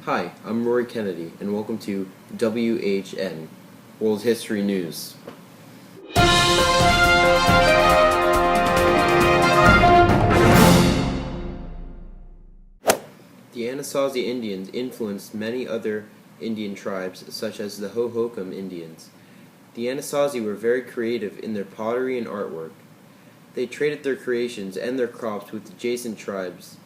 Hi, I'm Rory Kennedy, and welcome to WHN, World History News. The Anasazi Indians influenced many other Indian tribes, such as the Hohokam Indians. The Anasazi were very creative in their pottery and artwork. They traded their creations and their crops with adjacent tribes.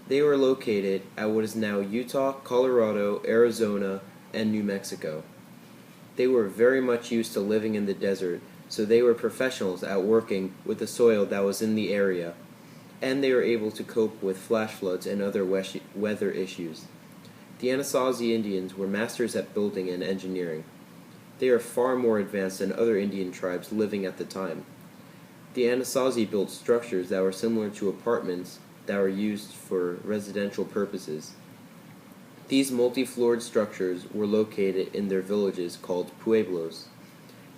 They were located at what is now Utah, Colorado, Arizona, and New Mexico. They were very much used to living in the desert, so they were professionals at working with the soil that was in the area, and they were able to cope with flash floods and other weather issues. The Anasazi Indians were masters at building and engineering. They are far more advanced than other Indian tribes living at the time. The Anasazi built structures that were similar to apartments that were used for residential purposes. These multi-floored structures were located in their villages called pueblos.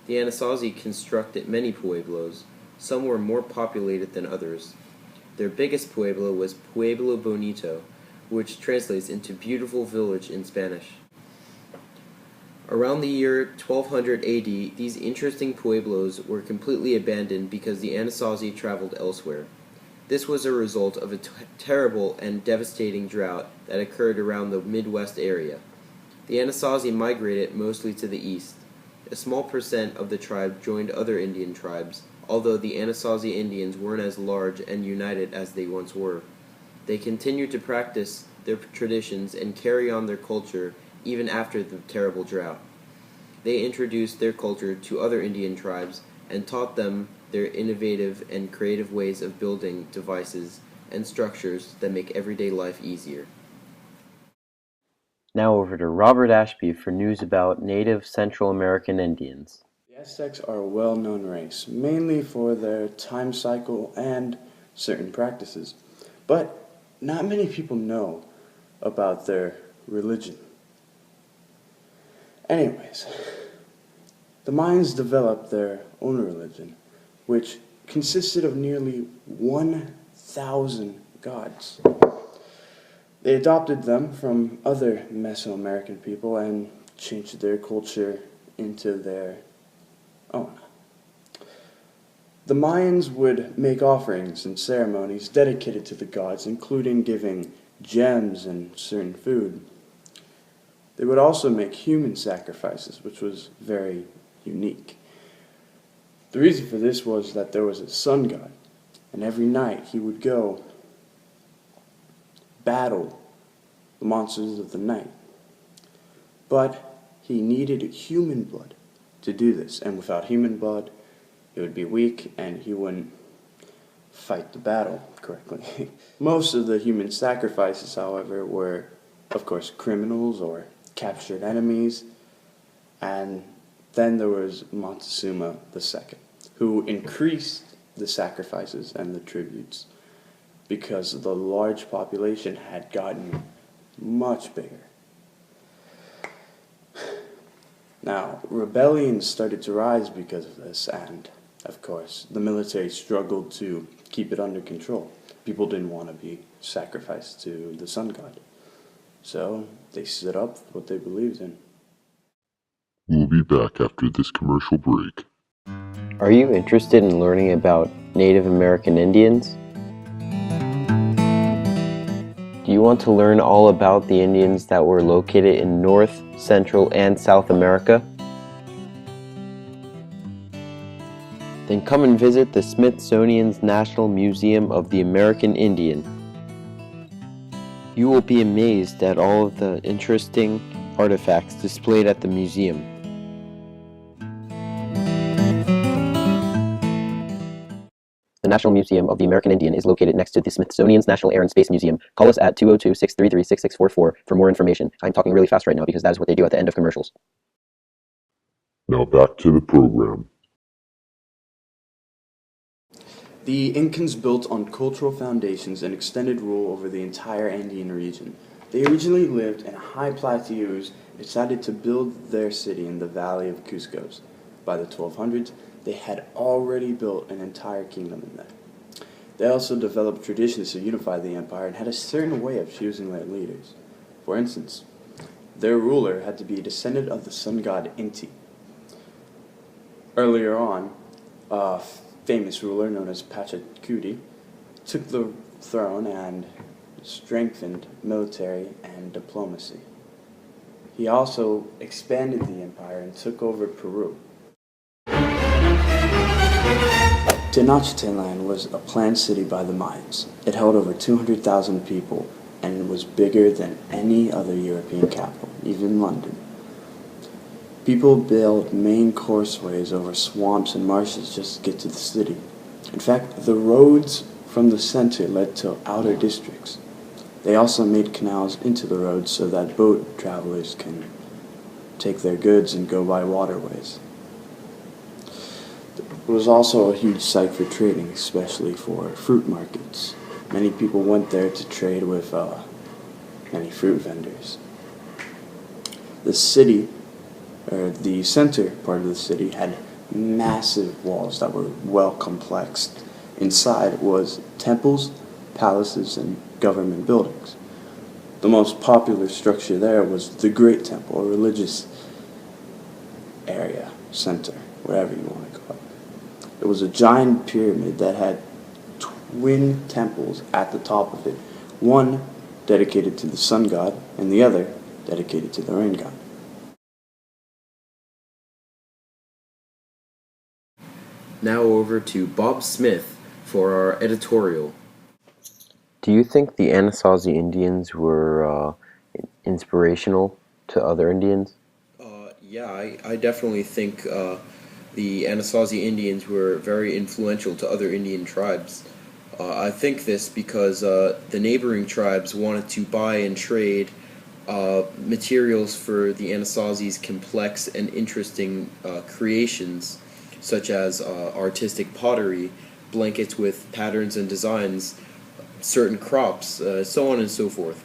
The Anasazi constructed many pueblos. Some were more populated than others. Their biggest pueblo was Pueblo Bonito, which translates into beautiful village in Spanish. Around the year 1200 AD, these interesting pueblos were completely abandoned because the Anasazi traveled elsewhere. This was a result of a terrible and devastating drought that occurred around the Midwest area. The Anasazi migrated mostly to the east. A small percent of the tribe joined other Indian tribes, although the Anasazi Indians weren't as large and united as they once were. They continued to practice their traditions and carry on their culture even after the terrible drought. They introduced their culture to other Indian tribes and taught them their innovative and creative ways of building devices and structures that make everyday life easier. Now over to Robert Ashby for news about Native Central American Indians. The Aztecs are a well-known race, mainly for their time cycle and certain practices. But not many people know about their religion. Anyways, the Mayans developed their own religion, which consisted of nearly 1,000 gods. They adopted them from other Mesoamerican people and changed their culture into their own. The Mayans would make offerings and ceremonies dedicated to the gods, including giving gems and certain food. They would also make human sacrifices, which was very unique. The reason for this was that there was a sun god, and every night he would go battle the monsters of the night. But he needed human blood to do this, and without human blood, it would be weak and he wouldn't fight the battle correctly. Most of the human sacrifices, however, were, of course, criminals or captured enemies, and then there was Montezuma II, who increased the sacrifices and the tributes because the large population had gotten much bigger. Now, rebellions started to rise because of this, and, of course, the military struggled to keep it under control. People didn't want to be sacrificed to the sun god. So, they stood up for what they believed in. We'll be back after this commercial break. Are you interested in learning about Native American Indians? Do you want to learn all about the Indians that were located in North, Central, and South America? Then come and visit the Smithsonian's National Museum of the American Indian. You will be amazed at all of the interesting artifacts displayed at the museum. The National Museum of the American Indian is located next to the Smithsonian's National Air and Space Museum. Call us at 202-633-6644 for more information. I'm talking really fast right now because that is what they do at the end of commercials. Now back to the program. The Incans built on cultural foundations and extended rule over the entire Andean region. They originally lived in high plateaus and decided to build their city in the valley of Cusco. By the 1200s, they had already built an entire kingdom in there. They also developed traditions to unify the empire and had a certain way of choosing their leaders. For instance, their ruler had to be a descendant of the sun god Inti. Earlier on, a famous ruler known as Pachacudi took the throne and strengthened military and diplomacy. He also expanded the empire and took over Peru. Tenochtitlan was a planned city by the Mayans. It held over 200,000 people and was bigger than any other European capital, even London. People built main coursways over swamps and marshes just to get to the city. In fact, the roads from the center led to outer districts. They also made canals into the roads so that boat travelers can take their goods and go by waterways. It was also a huge site for trading, especially for fruit markets. Many people went there to trade with many fruit vendors. The city, or the center part of the city, had massive walls that were well complexed. Inside was temples, palaces, and government buildings. The most popular structure there was the Great Temple, a religious area, center, whatever you want to call it. It was a giant pyramid that had twin temples at the top of it, one dedicated to the sun god and the other dedicated to the rain god. Now over to Bob Smith for our editorial. Do you think the Anasazi Indians were inspirational to other Indians? Yeah, I definitely think the Anasazi Indians were very influential to other Indian tribes. I think this because the neighboring tribes wanted to buy and trade materials for the Anasazi's complex and interesting creations, such as artistic pottery, blankets with patterns and designs, certain crops, so on and so forth.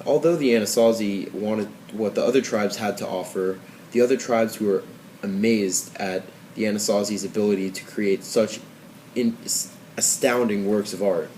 Although the Anasazi wanted what the other tribes had to offer, the other tribes were amazed at the Anasazi's ability to create such astounding works of art.